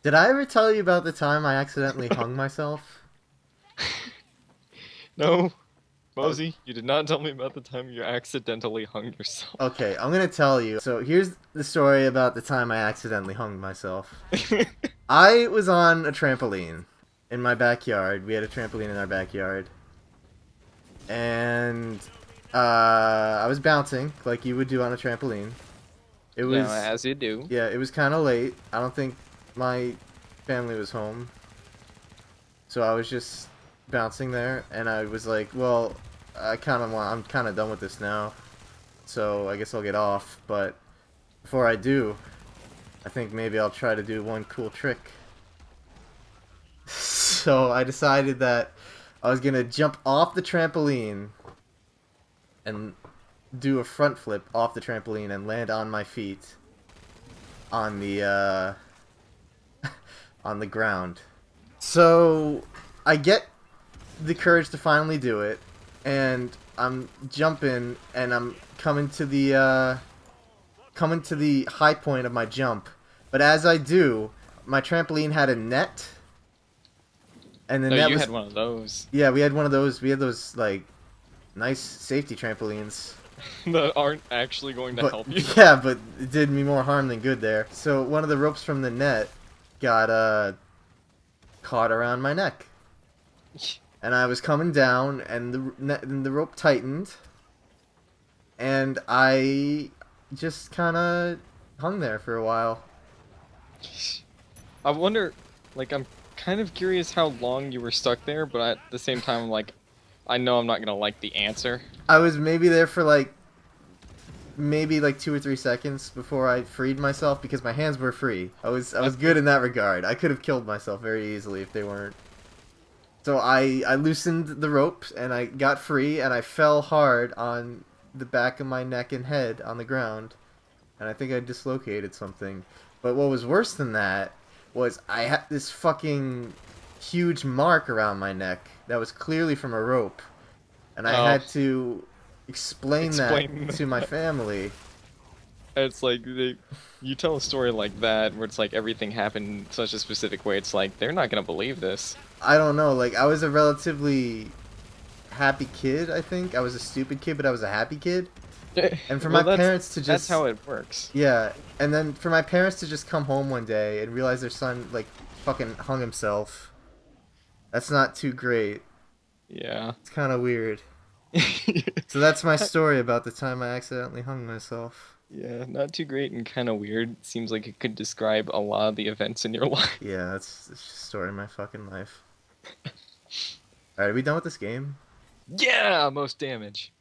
Did I ever tell you about the time I accidentally hung myself? No, O- Mosey, you did not tell me about the time you accidentally hung yourself. Okay, I'm gonna tell you. So here's the story about the time I accidentally hung myself. I was on a trampoline in my backyard. We had a trampoline in our backyard. And I was bouncing like you would do on a trampoline. It Yeah, was, as you do. yeah, it was kind of late. I don't think my family was home. So I was just bouncing there, and I was like, well, I'm kind of done with this now. So I guess I'll get off. But before I do, I think maybe I'll try to do one cool trick. So I decided that I was gonna jump off the trampoline and do a front flip off the trampoline and land on my feet on the on the ground. So I get the courage to finally do it, and I'm jumping, and I'm coming to the high point of my jump. But as I do, my trampoline had a net, and the No, net you was, had one of those yeah, we had one of those. We had those like nice safety trampolines. that aren't actually going to But help you. yeah, but it did me more harm than good there. So one of the ropes from the net got caught around my neck, and I was coming down, and the rope tightened, and I just kind of hung there for a while. I wonder, like, I'm kind of curious how long you were stuck there, but at the same time, I'm like, I know I'm not gonna like the answer. I was maybe there for like maybe like 2 or 3 seconds before I freed myself because my hands were free. I was good in that regard. I could have killed myself very easily if they weren't. So I loosened the rope and I got free and I fell hard on the back of my neck and head on the ground, and I think I dislocated something. But what was worse than that was I had this fucking huge mark around my neck that was clearly from a rope, and I Oh, had to explain that explain to my that. family. It's like you tell a story like that where it's like everything happened in such a specific way. It's like they're not gonna believe this. I don't know, like I was a relatively happy kid, I think. I was a stupid kid, but I was a happy kid. And for my Well, parents to that's just, how it works. yeah, and then for my parents to just come home one day and realize their son like fucking hung himself. That's not too great. Yeah. It's kind of weird. So that's my story about the time I accidentally hung myself. Yeah, not too great and kind of weird. Seems like it could describe a lot of the events in your life. Yeah, that's just the story of my fucking life. Alright, are we done with this game? Yeah, most damage.